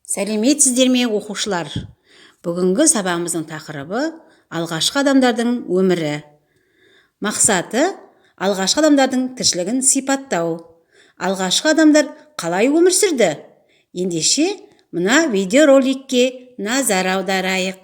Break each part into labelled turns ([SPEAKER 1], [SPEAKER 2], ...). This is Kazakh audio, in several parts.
[SPEAKER 1] Сәлеметсіздер ме, оқушылар? Бүгінгі сабағымыздың тақырыбы алғашқы адамдардың өмірі. Мақсаты алғашқы адамдардың тіршілігін сипаттау. Алғашқы адамдар қалай өмір сүрді? Ендеше мына видеороликке назар аударайық.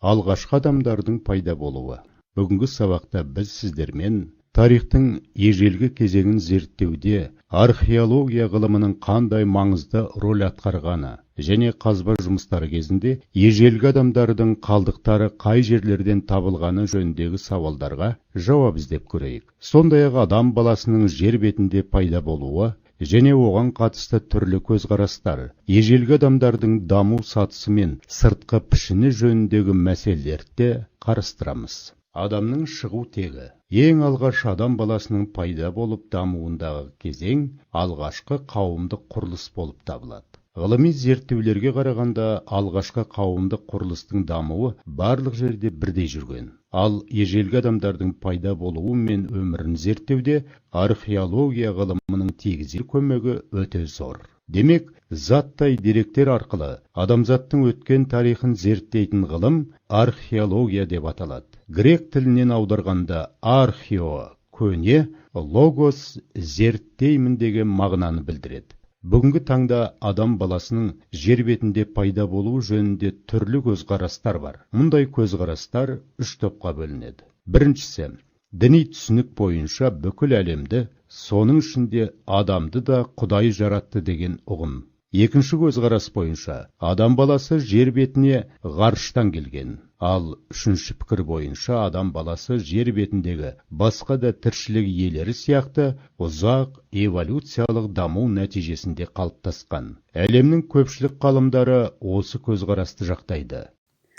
[SPEAKER 2] Алғашқы адамдардың пайда болуы. Бүгінгі сабақта біз сіздермен тарихтың ежелгі кезеңін зерттеуде археология ғылымының қандай маңызды рөл атқарғаны және қазба жұмыстары кезінде ежелгі адамдардың қалдықтары қай жерлерден табылғаны жөніндегі сауалдарға жауап іздеп көрейік. Сондай-ақ адам баласының жер бетінде пайда болуы және оған қатысты түрлі көзқарастар, ежелгі адамдардың даму сатысы мен сыртқы пішіні жөніндегі мәселелерді де қарастырамыз. Адамның шығу тегі. Ең алғаш адам баласының пайда болып дамуындағы кезең алғашқы қауымдық құрылыс болып табылады. Ғылыми зерттеулерге қарағанда алғашқы қауымдық құрылыстың дамуы барлық жерде бірдей жүрген. Ал ежелгі адамдардың пайда болуы мен өмірін зерттеуде археология ғылымының тигізер көмегі өте зор. Демек, заттай деректер арқылы адамзаттың өткен тарихын зерттейтін ғылым археология деп аталады. Грек тілінен аударғанда архео көне, логос зерттеймін деген мағынаны білдіреді. Бүгінгі таңда адам баласының жер бетінде пайда болуы жөнінде түрлі көзқарастар бар. Мұндай көзқарастар үш топқа бөлінеді. Біріншісі, діни түсінік бойынша бүкіл әлемді, соның ішінде адамды да Құдай жаратты деген ұғым. Екінші көзқарас бойынша адам баласы жер бетіне ғарыштан келген. Ал үшінші пікір бойынша адам баласы жер бетіндегі басқа да тіршілік иелері сияқты ұзақ эволюциялық даму нәтижесінде қалыптасқан. Әлемнің көпшілік ғалымдары осы көзқарасты жақтайды.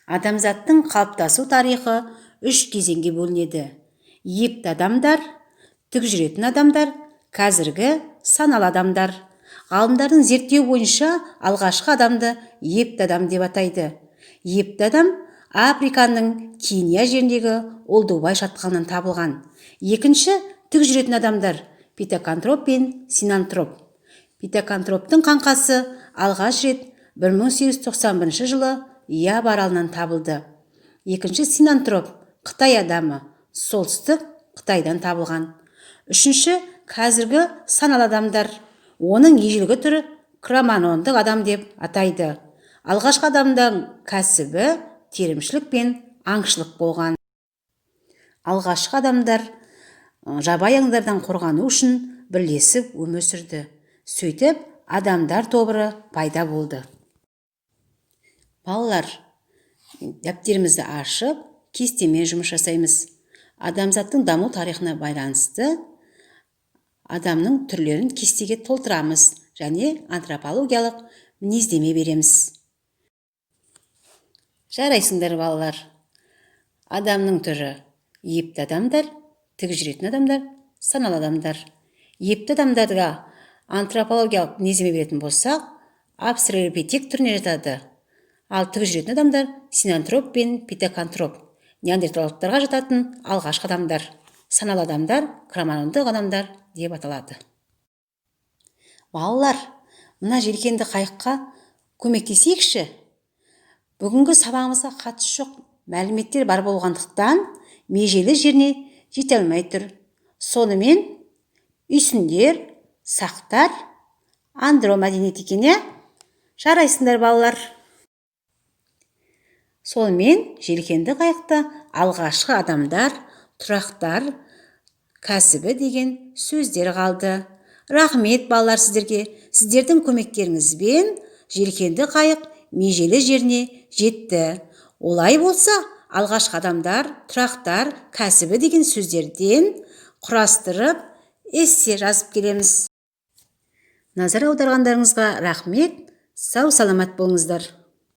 [SPEAKER 1] Адамзаттың қалыптасу тарихы үш кезеңге бөлінеді. Епті адамдар, тік жүретін адамдар, қазіргі саналы адамдар. Ғалымдардың зерттеу бойынша алғашқы адамды епті адам деп атайды. Епті адам Африканың Кения жеріндегі Олдубай шатқалынан табылған. Екінші тік жүретін адамдар питекантроп пен синантроп. Питекантроптың қаңқасы алғаш рет 1891 жылы Ява аралынан табылды. Екінші синантроп Қытай адамы, солтүстік Қытайдан табылған. Үшінші қазіргі саналы адамдар. Оның ежелгі түрі кроманондық адам деп атайды. Алғашқы адамның кәсібі терімшілік пен аңшылық болған. Алғашқы адамдар жабайы аңдардан қорғану үшін бірлесіп өмір сүрді. Сөйтіп, адамдар тобыры пайда болды. Балалар, дәптерімізді ашып, кестемен жұмыс жасаймыз. Адамзаттың даму тарихына байланысты адамның түрлерін кестеге толтырамыз және антропологиялық мінездеме береміз. Жарайсыңдар балалар. Адамның түрі епті адамдар, тік жүретін адамдар, саналы адамдар. Епті адамдарға антропологиялық мінездеме беретін болсақ, австралопитек түріне жатады. Ал тік жүретін адамдар синантроп пен питекантроп. Неандерталдықтарға жататын алғашқы адамдар. Саналы адамдар кроманондық адамдар деп аталады. Балалар, мына желкенді қайыққа көмектесейікші. Бүгінгі сабағымызға қатысы жоқ мәліметтер бар болғандықтан межелі жеріне жете алмай тұр. Сонымен үйсіндер, сақтар, андромәдениет екен, жарайсыңдар балалар. Сонымен желкенді қайықта алғашқы адамдар, тұрақтар, кәсібі деген сөздер қалды. Рахмет балалар сіздерге. Сіздердің көмектеріңізбен желкенді қайық межелі жеріне жетті. Олай болса, алғашқы адамдар, тұрақтар, кәсібі деген сөздерден құрастырып, эссе жазып келеміз. Назар аударғандарыңызға рахмет. Сау саламат болыңыздар.